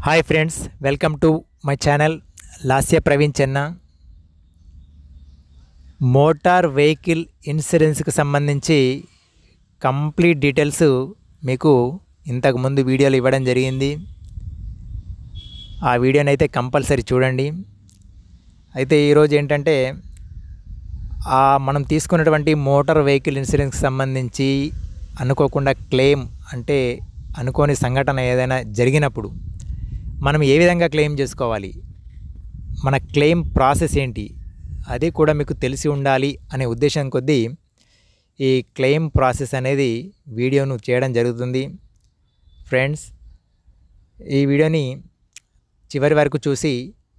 Hi friends, welcome to my channel Lasya Praveen Chenna. Motor vehicle ఇన్సూరెన్స్కి సంబంధించి complete details మీకు ఇంతకుముందు వీడియోలు ఇవ్వడం జరిగింది. ఆ వీడియోని అయితే కంపల్సరీ చూడండి. అయితే ఈరోజు ఏంటంటే మనం తీసుకున్నటువంటి మోటార్ వెహికల్ ఇన్సూరెన్స్కి సంబంధించి అనుకోకుండా క్లెయిమ్ అంటే అనుకోని సంఘటన ఏదైనా జరిగినప్పుడు మనం ఏ విధంగా క్లెయిమ్ చేసుకోవాలి, మన క్లెయిమ్ ప్రాసెస్ ఏంటి, అది కూడా మీకు తెలిసి ఉండాలి అనే ఉద్దేశం కొద్దీ ఈ క్లెయిమ్ ప్రాసెస్ అనేది వీడియోను చేయడం జరుగుతుంది. ఫ్రెండ్స్, ఈ వీడియోని చివరి వరకు చూసి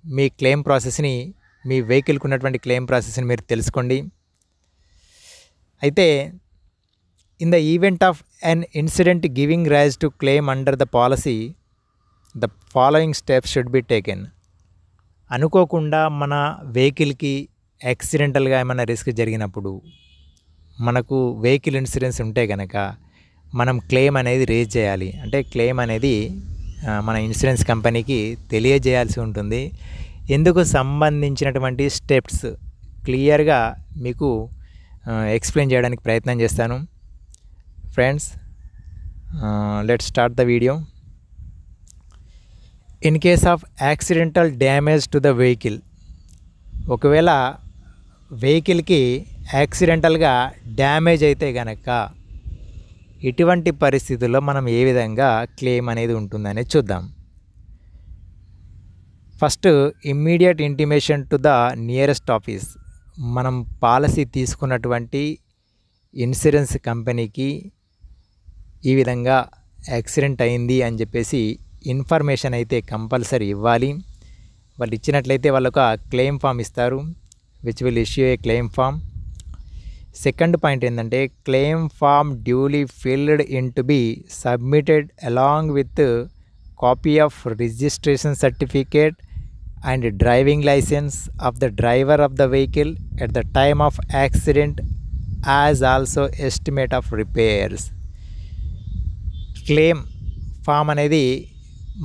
మీ క్లెయిమ్ ప్రాసెస్ని, మీ వెహికల్కి ఉన్నటువంటి క్లెయిమ్ ప్రాసెస్ని మీరు తెలుసుకోండి. అయితే in the event of an incident giving rise to claim under the policy the following steps should be taken. అనుకోకుండా మన వెహికల్కి యాక్సిడెంటల్గా ఏమైనా రిస్క్ జరిగినప్పుడు మనకు వెహికల్ ఇన్సూరెన్స్ ఉంటే కనుక మనం క్లెయిమ్ అనేది రేజ్ చేయాలి. అంటే క్లెయిమ్ అనేది మన ఇన్సూరెన్స్ కంపెనీకి తెలియజేయాల్సి ఉంటుంది. ఎందుకు సంబంధించినటువంటి స్టెప్స్ క్లియర్గా మీకు ఎక్స్ప్లెయిన్ చేయడానికి ప్రయత్నం చేస్తాను. Friends, let's start the video. In case of accidental damage to the vehicle, ఒకవేళ వెహికల్కి యాక్సిడెంటల్గా డ్యామేజ్ అయితే కనుక ఇటువంటి పరిస్థితుల్లో మనం ఏ విధంగా క్లెయిమ్ అనేది ఉంటుందనేది చూద్దాం. First, immediate intimation to the nearest office. మనం పాలసీ తీసుకున్నటువంటి ఇన్సూరెన్స్ కంపెనీకి ఈ విధంగా యాక్సిడెంట్ అయింది అని చెప్పేసి ఇన్ఫర్మేషన్ అయితే కంపల్సరీ ఇవ్వాలి. వాళ్ళు ఇచ్చినట్లయితే వాళ్ళు ఒక క్లెయిమ్ ఫామ్ ఇస్తారు, which will issue a claim form. Second point ఏంటంటే, claim form duly filled in to be submitted along with copy of registration certificate and driving licence of the driver of the vehicle at the time of accident as also estimate of repairs. Claim form అనేది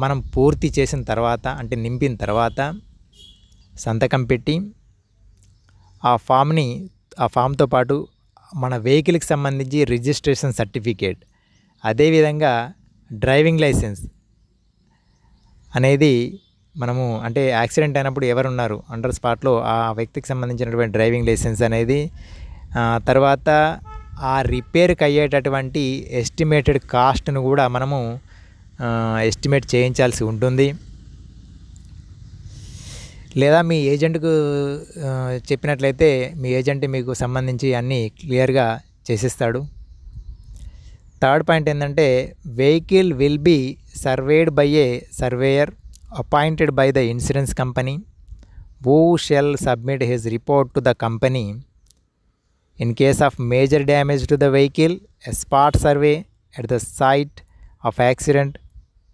మనం పూర్తి చేసిన తర్వాత, అంటే నింపిన తర్వాత సంతకం పెట్టి ఆ ఫామ్తో పాటు మన వెహికల్కి సంబంధించి రిజిస్ట్రేషన్ సర్టిఫికేట్, అదేవిధంగా డ్రైవింగ్ లైసెన్స్ అనేది మనము, అంటే యాక్సిడెంట్ అయినప్పుడు ఎవరున్నారు అండర్ స్పాట్లో ఆ వ్యక్తికి సంబంధించినటువంటి డ్రైవింగ్ లైసెన్స్ అనేది, తర్వాత ఆ రిపేర్కి అయ్యేటటువంటి ఎస్టిమేటెడ్ కాస్ట్ను కూడా మనము ఎస్టిమేట్ చేయించాల్సి ఉంటుంది. లేదా మీ ఏజెంట్కు చెప్పినట్లయితే మీ ఏజెంట్ మీకు సంబంధించి అన్నీ క్లియర్గా చేసిస్తాడు. థర్డ్ పాయింట్ ఏంటంటే, vehicle will be surveyed by a surveyor appointed by the insurance company who shall submit his report to the company. In case of major damage to the vehicle, a spot survey at the site of accident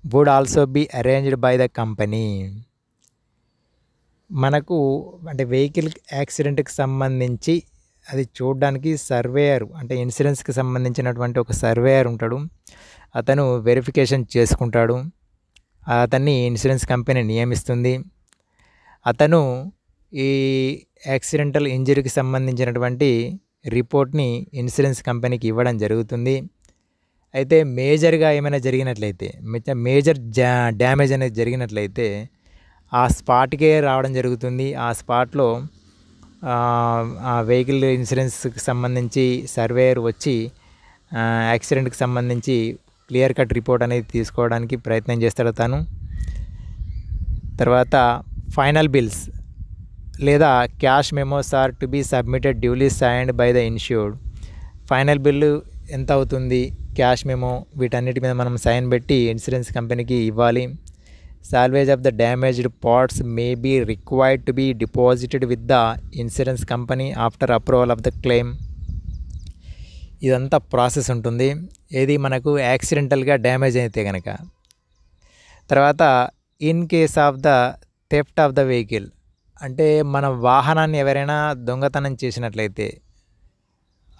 would also be arranged by the company. మనకు అంటే vehicle యాక్సిడెంట్కి సంబంధించి అది చూడడానికి surveyor, అంటే ఇన్సూరెన్స్కి సంబంధించినటువంటి ఒక surveyor ఉంటాడు. అతను వెరిఫికేషన్ చేసుకుంటాడు. అతన్ని ఇన్సూరెన్స్ కంపెనీ నియమిస్తుంది. అతను ఈ యాక్సిడెంటల్ ఇంజరీకి సంబంధించినటువంటి రిపోర్ట్ని ఇన్సూరెన్స్ కంపెనీకి ఇవ్వడం జరుగుతుంది. అయితే మేజర్గా ఏమైనా జరిగినట్లయితే, మేజర్ డ్యామేజ్ అనేది జరిగినట్లయితే ఆ స్పాట్కే రావడం జరుగుతుంది. ఆ స్పాట్లో ఆ వెహికల్ ఇన్సూరెన్స్కి సంబంధించి సర్వేయర్ వచ్చి యాక్సిడెంట్కి సంబంధించి క్లియర్ కట్ రిపోర్ట్ అనేది తీసుకోవడానికి ప్రయత్నం చేస్తాడు తను. తర్వాత ఫైనల్ బిల్స్ లేదా cash memos are to be submitted duly signed by the insured. Final bill ఎంత అవుతుంది, క్యాష్ మెమో, వీటన్నిటి మీద మనం సైన్ పెట్టి ఇన్సూరెన్స్ కంపెనీకి ఇవ్వాలి. Salvage of the damaged parts may be required to be deposited with the insurance company after approval of the claim. ఇదంతా process ఉంటుంది, ఏది మనకు యాక్సిడెంటల్గా డ్యామేజ్ అయితే కనుక. తర్వాత in case of the theft of the vehicle, అంటే మన వాహనాన్ని ఎవరైనా దొంగతనం చేసినట్లయితే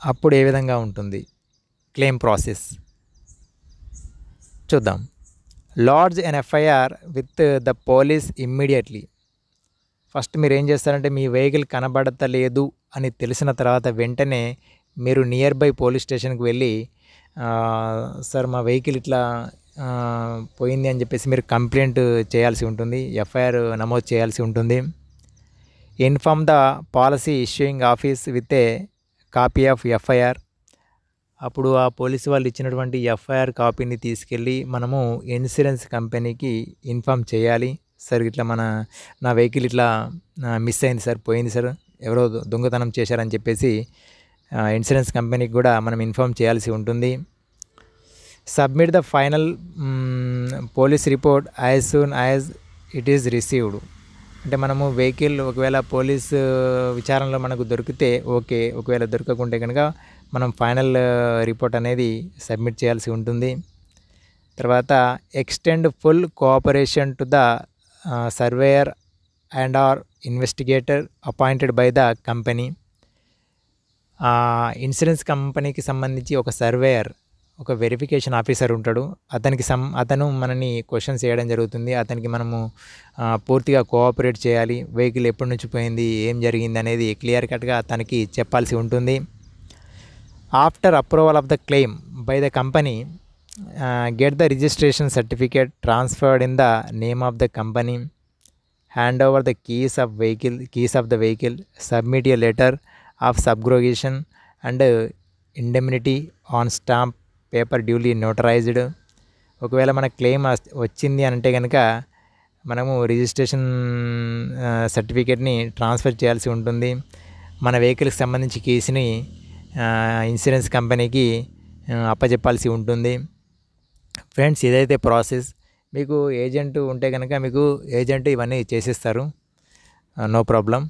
అప్పుడు ఏ విధంగా ఉంటుంది క్లెయిమ్ ప్రాసెస్ చూద్దాం. Lodge an FIR with the police immediately. First మీరు ఏం చేస్తారంటే మీ వెహికల్ కనబడతలేదు అని తెలిసిన తర్వాత వెంటనే మీరు నియర్ బై పోలీస్ స్టేషన్కి వెళ్ళి సార్ మా వెహికల్ ఇట్లా పోయింది అని చెప్పేసి మీరు కంప్లైంట్ చేయాల్సి ఉంటుంది, ఎఫ్ఐఆర్ నమోదు చేయాల్సి ఉంటుంది. Inform the policy issuing office with a copy of FIR. అప్పుడు ఆ పోలీసు వాళ్ళు ఇచ్చినటువంటి ఎఫ్ఐఆర్ కాపీని తీసుకెళ్ళి మనము ఇన్సూరెన్స్ కంపెనీకి ఇన్ఫామ్ చేయాలి. సార్ ఇట్లా నా వెహికల్ ఇట్లా మిస్ అయింది సార్, పోయింది సార్, ఎవరో దొంగతనం చేశారని చెప్పేసి ఇన్సూరెన్స్ కంపెనీకి కూడా మనం ఇన్ఫామ్ చేయాల్సి ఉంటుంది. Submit the final police report as soon as it is received. అంటే మనము వెహికల్ ఒకవేళ పోలీస్ విచారణలో మనకు దొరికితే ఓకే, ఒకవేళ దొరకకుంటే కనుక మనం ఫైనల్ రిపోర్ట్ అనేది సబ్మిట్ చేయాల్సి ఉంటుంది. తర్వాత extend full cooperation to the surveyor and or investigator appointed by the company. Insurance కంపెనీకి సంబంధించి ఒక సర్వేయర్, ఒక వెరిఫికేషన్ ఆఫీసర్ ఉంటాడు. అతను మనని క్వశ్చన్స్ చేయడం జరుగుతుంది. అతనికి మనము పూర్తిగా కోఆపరేట్ చేయాలి. వెహికల్ ఎప్పటి నుంచి పోయింది, ఏం జరిగింది అనేది క్లియర్ కట్గా అతనికి చెప్పాల్సి ఉంటుంది. After approval of the claim by the company, get the registration certificate transferred in the name of the company, hand over the keys of the vehicle, submit a letter of subrogation and indemnity on stamp paper duly notarized. ఒకవేళ మన claim వచ్చింది అంటే కనుక మనము registration సర్టిఫికేట్ని transfer చేయాల్సి ఉంటుంది. మన వెహికల్కి సంబంధించి కేసుని ఇన్సూరెన్స్ కంపెనీకి అప్పచెప్పాల్సి ఉంటుంది. ఫ్రెండ్స్, ఇదైతే ప్రాసెస్. మీకు ఏజెంట్ ఉంటే కనుక మీకు ఏజెంట్ ఇవన్నీ చేసేస్తారు, నో ప్రాబ్లం.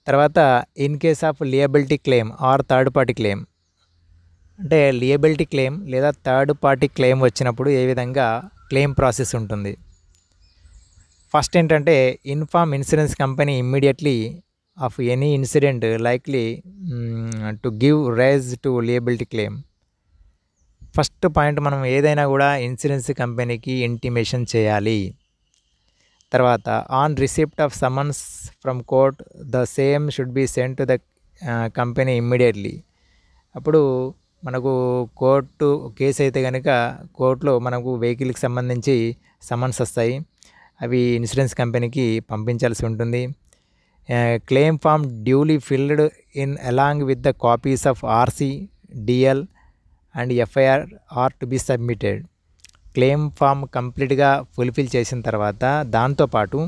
తర్వాత in case of liability claim or third party claim, అంటే లియబిలిటీ క్లెయిమ్ లేదా థర్డ్ పార్టీ క్లెయిమ్ వచ్చినప్పుడు ఏ విధంగా క్లెయిమ్ ప్రాసెస్ ఉంటుంది. ఫస్ట్ ఏంటంటే inform insurance company immediately of any incident likely to give rise to liability claim. First point, మనం ఏదైనా కూడా ఇన్సూరెన్స్ కంపెనీకి ఇంటిమేషన్ చేయాలి. తర్వాత on receipt of summons from court the same should be send to the company immediately. అప్పుడు మనకు court case అయితే కనుక కోర్టులో మనకు వెహికల్కి సంబంధించి సమన్స్ వస్తాయి, అవి ఇన్సూరెన్స్ కంపెనీకి పంపించాల్సి ఉంటుంది. Claim form duly filled in along with the copies of RC, DL and FIR are to be submitted. Claim form కంప్లీట్గా ఫుల్ఫిల్ చేసిన తర్వాత దాంతోపాటు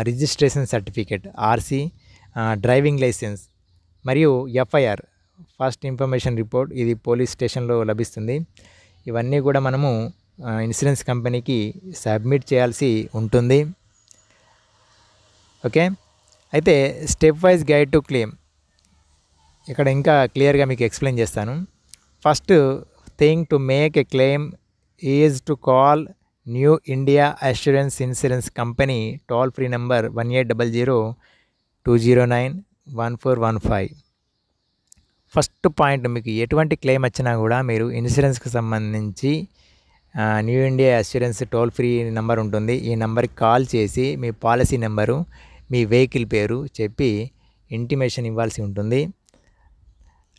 registration certificate, RC, driving licence మరియు ఎఫ్ఐఆర్, ఫస్ట్ ఇన్ఫర్మేషన్ రిపోర్ట్, ఇది police స్టేషన్లో లభిస్తుంది. ఇవన్నీ కూడా మనము ఇన్సూరెన్స్ కంపెనీకి సబ్మిట్ చేయాల్సి ఉంటుంది. ఓకే, అయితే step wise guide to claim ఇక్కడ ఇంకా క్లియర్గా మీకు ఎక్స్ప్లెయిన్ చేస్తాను. First thing to make a claim is to call New India Assurance insurance company toll free number 1800-209-1415. First point, మీకు ఎటువంటి క్లెయిమ్ వచ్చినా కూడా మీరు ఇన్సూరెన్స్కి సంబంధించి New India Assurance toll free number ఉంటుంది. ఈ నెంబర్కి కాల్ చేసి మీ పాలసీ నెంబరు, మీ వెహికల్ పేరు చెప్పి ఇంటిమేషన్ ఇవ్వాల్సి ఉంటుంది.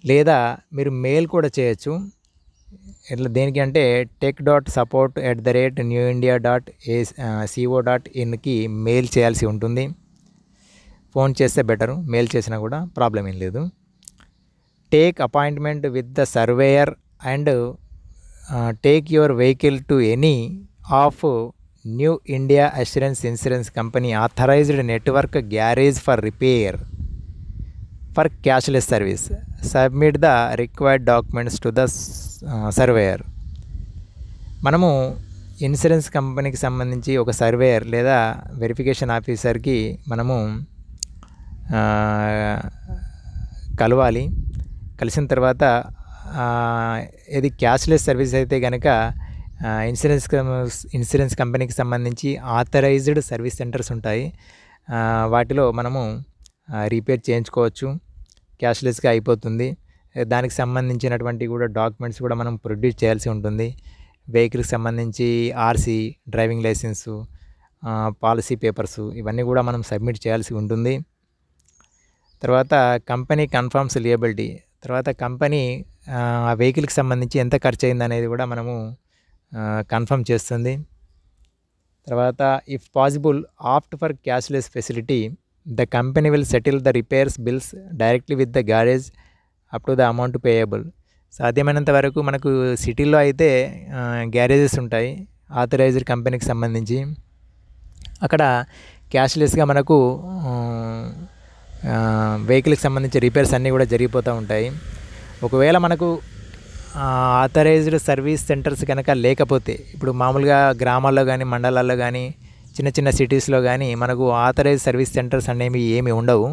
లేదా మీరు మెయిల్ కూడా చేయొచ్చు. ఇట్లా దేనికి అంటే tech.support@newindia.co.in మెయిల్ చేయాల్సి ఉంటుంది. ఫోన్ చేస్తే బెటరు, మెయిల్ చేసినా కూడా ప్రాబ్లం ఏం లేదు. Take appointment with the surveyor and take your vehicle to any of New India Assurance insurance company authorised network garage for repair for cashless service. Submit the required documents to the surveyor. మనము insurance కంపెనీకి సంబంధించి ఒక surveyor లేదా verification ఆఫీసర్కి మనము కలవాలి. కలిసిన తర్వాత ఇది క్యాష్లెస్ సర్వీస్ అయితే కనుక ఇన్సూరెన్స్ కంపెనీకి సంబంధించి ఆథరైజ్డ్ సర్వీస్ సెంటర్స్ ఉంటాయి. వాటిలో మనము రిపేర్ చేయించుకోవచ్చు, క్యాష్లెస్గా అయిపోతుంది. దానికి సంబంధించినటువంటి కూడా డాక్యుమెంట్స్ కూడా మనం ప్రొడ్యూస్ చేయాల్సి ఉంటుంది. వెహికల్కి సంబంధించి RC, driving licence, policy papers ఇవన్నీ కూడా మనం సబ్మిట్ చేయాల్సి ఉంటుంది. తర్వాత కంపెనీ కన్ఫర్మ్స్ లియబిలిటీ, తర్వాత కంపెనీ ఆ వెహికల్కి సంబంధించి ఎంత ఖర్చు అయిందనేది కూడా మనము కన్ఫర్మ్ చేస్తుంది. తర్వాత if possible opt for cashless facility, the company will settle the repairs bills directly with the garage up to the amount payable. సాధ్యమైనంత వరకు మనకు సిటీలో అయితే గ్యారేజెస్ ఉంటాయి ఆథరైజ్డ్ కంపెనీకి సంబంధించి. అక్కడ క్యాష్లెస్గా మనకు వెహికల్కి సంబంధించి రిపేర్స్ అన్నీ కూడా జరిగిపోతూ ఉంటాయి. ఒకవేళ మనకు ఆథరైజ్డ్ సర్వీస్ సెంటర్స్ కనుక లేకపోతే, ఇప్పుడు మామూలుగా గ్రామాల్లో కానీ మండలాల్లో కానీ చిన్న చిన్న సిటీస్లో కానీ మనకు ఆథరైజ్ సర్వీస్ సెంటర్స్ అనేవి ఏమి ఉండవు.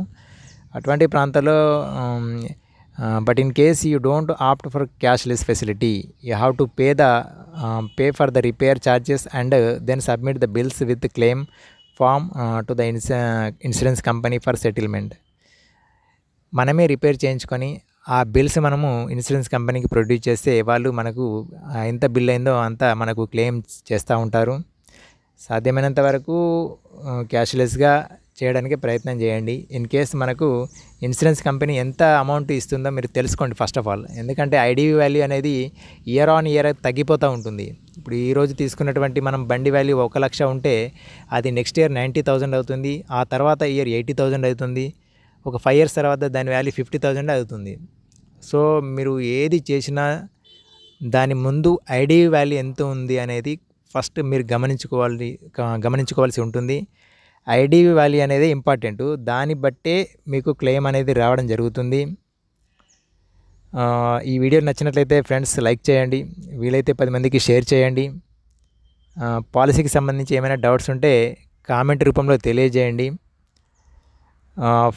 అటువంటి ప్రాంతాల్లో but in case you don't opt for cashless facility, you have to pay for the repair charges and then submit the bills with claim form to the insurance company for settlement. మనమే repair చేయించుకొని ఆ bills మనము insurance కంపెనీకి produce చేస్తే వాళ్ళు మనకు ఎంత bill అయిందో అంత మనకు క్లెయిమ్ చేస్తూ ఉంటారు. సాధ్యమైనంత వరకు క్యాష్లెస్గా చేయడానికి ప్రయత్నం చేయండి. ఇన్ కేస్ మనకు ఇన్సూరెన్స్ కంపెనీ ఎంత అమౌంట్ ఇస్తుందో మీరు తెలుసుకోండి ఫస్ట్ ఆఫ్ ఆల్. ఎందుకంటే ఐడివి వాల్యూ అనేది ఇయర్ ఆన్ ఇయర్ తగ్గిపోతూ ఉంటుంది. ఇప్పుడు ఈరోజు తీసుకున్నటువంటి మనం బండి వాల్యూ 1,00,000 ఉంటే అది నెక్స్ట్ ఇయర్ 90,000 అవుతుంది, ఆ తర్వాత ఇయర్ 80,000 అవుతుంది, ఒక 5 years తర్వాత దాని వాల్యూ 50,000 అవుతుంది. సో మీరు ఏది చేసినా దాని ముందు ఐడివి వాల్యూ ఎంత ఉంది అనేది ఫస్ట్ మీరు గమనించుకోవాల్సి ఉంటుంది. ఐడివి వాల్యూ అనేది ఇంపార్టెంట్, దాన్ని బట్టే మీకు క్లెయిమ్ అనేది రావడం జరుగుతుంది. ఈ వీడియో నచ్చినట్లయితే ఫ్రెండ్స్ లైక్ చేయండి, వీలైతే 10 మందికి షేర్ చేయండి. పాలసీకి సంబంధించి ఏమైనా డౌట్స్ ఉంటే కామెంట్ రూపంలో తెలియజేయండి.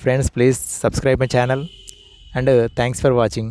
Friends, please subscribe my channel and thanks for watching.